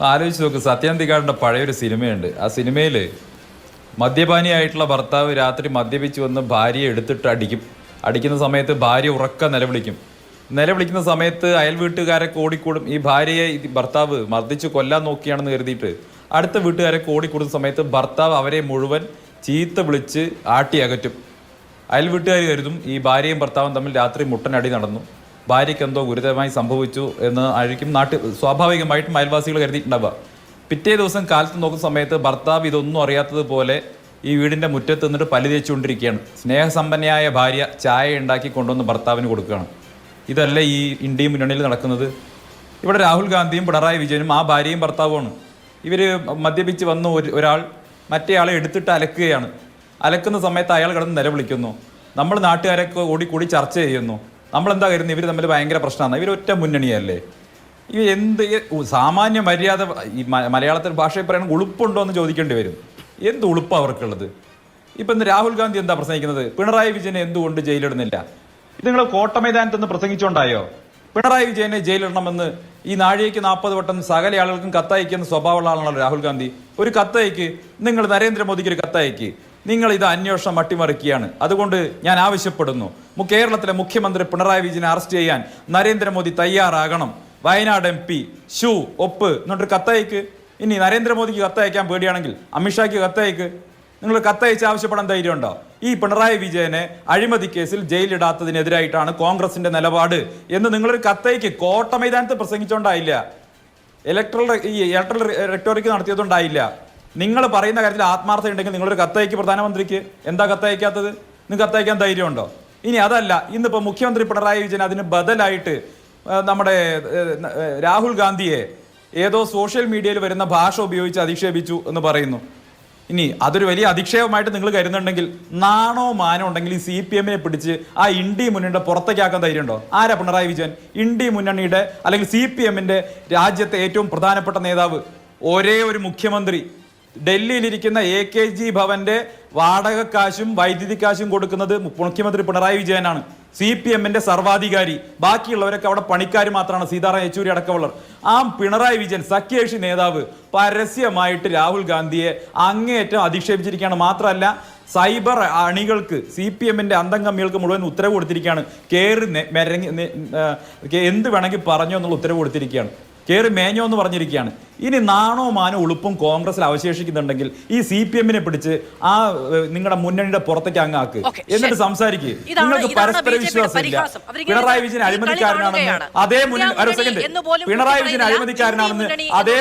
ആലോചിച്ച് നോക്ക്, സത്യനന്ദിക്കാടിൻ്റെ പഴയൊരു സിനിമയുണ്ട്. ആ സിനിമയിൽ മദ്യപാനിയായിട്ടുള്ള ഭർത്താവ് രാത്രി മദ്യപിച്ച് വന്ന് ഭാര്യയെ എടുത്തിട്ട് അടിക്കുന്ന സമയത്ത് ഭാര്യ ഉറക്ക നിലവിളിക്കുന്ന സമയത്ത് അയൽ വീട്ടുകാരൊക്കെ ഓടിക്കൂടും. ഈ ഭാര്യയെ ഭർത്താവ് മർദ്ദിച്ച് കൊല്ലാൻ നോക്കിയാണെന്ന് കരുതിയിട്ട് അടുത്ത വീട്ടുകാരൊക്കെ ഓടിക്കൂടുന്ന സമയത്ത് ഭർത്താവ് അവരെ മുഴുവൻ ചീത്ത വിളിച്ച് അകറ്റും. അയൽ വീട്ടുകാർ കരുതും ഈ ഭാര്യയും ഭർത്താവും തമ്മിൽ രാത്രി മുട്ടനടി നടന്നു, ഭാര്യയ്ക്ക് എന്തോ ഗുരുതരമായി സംഭവിച്ചു എന്ന് ആയിരിക്കും സ്വാഭാവികമായിട്ടും അയൽവാസികൾ കരുതിയിട്ടുണ്ടാവുക. പിറ്റേ ദിവസം കാലത്ത് നോക്കുന്ന സമയത്ത് ഭർത്താവ് ഇതൊന്നും അറിയാത്തതുപോലെ ഈ വീടിൻ്റെ മുറ്റത്ത് നിന്നിട്ട് പല്ല് തേച്ചുകൊണ്ടിരിക്കുകയാണ്. സ്നേഹസമ്പന്നയായ ഭാര്യ ചായ ഉണ്ടാക്കി കൊണ്ടുവന്ന് ഭർത്താവിന് കൊടുക്കുകയാണ്. ഇതല്ല ഈ ഇന്ത്യ മുന്നണിയിൽ നടക്കുന്നത്. ഇവിടെ രാഹുൽ ഗാന്ധിയും പിണറായി വിജയനും ആ ഭാര്യയും ഭർത്താവുമാണ്. ഇവർ മദ്യപിച്ച് വന്ന ഒരാൾ മറ്റേയാളെ എടുത്തിട്ട് അലക്കുകയാണ്. അലക്കുന്ന സമയത്ത് അയാൾ കിടന്ന് നിലവിളിക്കുന്നു. നമ്മൾ നാട്ടുകാരൊക്കെ ഓടിക്കൂടി ചർച്ച ചെയ്യുന്നു. നമ്മളെന്താ കരുതുന്നത് ഇവർ തമ്മിൽ ഭയങ്കര പ്രശ്നമാണ്, ഇവരൊറ്റ മുന്നണിയല്ലേ? ഈ എന്ത് സാമാന്യ മര്യാദ ഈ മലയാളത്തിൽ ഭാഷയിൽ പറയുന്നത് ഉളുപ്പുണ്ടോ എന്ന് ചോദിക്കേണ്ടി വരും. എന്ത് ഉളുപ്പാണ് അവർക്കുള്ളത്? ഇപ്പം ഇന്ന് രാഹുൽ ഗാന്ധി എന്താ പ്രസംഗിക്കുന്നത്? പിണറായി വിജയനെ എന്തുകൊണ്ട് ജയിലിടുന്നില്ല? ഇത് നിങ്ങൾ കോട്ടമൈതാനത്ത് നിന്ന് പ്രസംഗിച്ചുകൊണ്ടായോ? പിണറായി വിജയനെ ജയിലിടണമെന്ന് ഈ നാഴികയ്ക്ക് 40 വട്ടം സകല ആളുകൾക്കും കത്തയക്കുന്ന സ്വഭാവമുള്ള ആളാണല്ലോ രാഹുൽ ഗാന്ധി. ഒരു കത്തയക്ക്, നിങ്ങൾ നരേന്ദ്രമോദിക്ക് ഒരു കത്തയക്ക്, നിങ്ങൾ ഇത് അന്വേഷണം അട്ടിമറിക്കുകയാണ്, അതുകൊണ്ട് ഞാൻ ആവശ്യപ്പെടുന്നു കേരളത്തിലെ മുഖ്യമന്ത്രി പിണറായി വിജയനെ അറസ്റ്റ് ചെയ്യാൻ നരേന്ദ്രമോദി തയ്യാറാകണം, വയനാട് MP ഒപ്പ് എന്നിട്ടൊരു കത്തയക്ക്. ഇനി നരേന്ദ്രമോദിക്ക് കത്തയക്കാൻ പേടിയാണെങ്കിൽ അമിത്ഷായ്ക്ക് കത്തയക്ക്. നിങ്ങൾ കത്തയച്ച് ആവശ്യപ്പെടാൻ ധൈര്യമുണ്ടോ? ഈ പിണറായി വിജയനെ അഴിമതി കേസിൽ ജയിലിടാത്തതിനെതിരായിട്ടാണ് കോൺഗ്രസിന്റെ നിലപാട് എന്ന് നിങ്ങളൊരു കത്തയക്ക്. കോട്ടമൈതാനത്ത് പ്രസംഗിച്ചോണ്ടായില്ല, ഇലക്ട്രൽ റെറ്റോറിക് നടത്തിയതുകൊണ്ടായില്ല. നിങ്ങൾ പറയുന്ന കാര്യത്തിൽ ആത്മാർത്ഥത ഉണ്ടെങ്കിൽ നിങ്ങളൊരു കത്തയക്ക് പ്രധാനമന്ത്രിക്ക്. എന്താ കത്തയക്കാത്തത്? നിങ്ങൾക്ക് കത്തയക്കാൻ ധൈര്യമുണ്ടോ? ഇനി അതല്ല, ഇന്നിപ്പോൾ മുഖ്യമന്ത്രി പിണറായി വിജയൻ അതിന് ബദലായിട്ട് നമ്മുടെ രാഹുൽ ഗാന്ധിയെ ഏതോ സോഷ്യൽ മീഡിയയിൽ വരുന്ന ഭാഷ ഉപയോഗിച്ച് അധിക്ഷേപിച്ചു എന്ന് പറയുന്നു. ഇനി അതൊരു വലിയ അധിക്ഷേപമായിട്ട് നിങ്ങൾ കരുതുന്നുണ്ടെങ്കിൽ, നാണോ മാനോ ഉണ്ടെങ്കിൽ ഈ CPM-നെ പിടിച്ച് ആ ഇന്ത്യ മുന്നണിയുടെ പുറത്തേക്കാക്കാൻ ധൈര്യമുണ്ടോ? ആരാ പിണറായി വിജയൻ? ഇന്ത്യ മുന്നണിയുടെ അല്ലെങ്കിൽ CPM-ന്റെ രാജ്യത്തെ ഏറ്റവും പ്രധാനപ്പെട്ട നേതാവ്, ഒരേ ഒരു മുഖ്യമന്ത്രി. ഡൽഹിയിലിരിക്കുന്ന AKG ഭവന്റെ വാടക കാശും വൈദ്യുതി കാശും കൊടുക്കുന്നത് മുഖ്യമന്ത്രി പിണറായി വിജയനാണ്. CPM-ന്റെ സർവാധികാരി. ബാക്കിയുള്ളവരൊക്കെ അവിടെ പണിക്കാർ മാത്രമാണ്, സീതാറാം യെച്ചൂരി അടക്കമുള്ളവർ. ആ പിണറായി വിജയൻ സഖ്യകക്ഷി നേതാവ് പരസ്യമായിട്ട് രാഹുൽ ഗാന്ധിയെ അങ്ങേയറ്റം അധിക്ഷേപിച്ചിരിക്കുകയാണ്. മാത്രമല്ല സൈബർ അണികൾക്ക്, CPM-ന്റെ അന്തംകമ്മികൾക്ക് മുഴുവൻ ഉത്തരവ് കൊടുത്തിരിക്കുകയാണ്. എന്ത് വേണമെങ്കിൽ പറഞ്ഞോ എന്നുള്ള ഉത്തരവ് കൊടുത്തിരിക്കുകയാണ്. കയറി മേഞ്ഞോ എന്ന് പറഞ്ഞിരിക്കുകയാണ്. ഇനി നാണോ മാനോ ഉളുപ്പും കോൺഗ്രസിൽ അവശേഷിക്കുന്നുണ്ടെങ്കിൽ ഈ CPM-നെ പിടിച്ച് ആ നിങ്ങളുടെ മുന്നണിയുടെ പുറത്തേക്ക് അങ്ങാക്ക്, എന്നിട്ട് സംസാരിക്കുക. നിങ്ങൾക്ക് പരസ്പര വിശ്വാസമില്ല. പിണറായി വിജയൻ അഴിമതിക്കാരനാണെന്ന് അതേ മുന്നണി, പിണറായി വിജയൻ അഴിമതിക്കാരനാണെന്ന് അതേ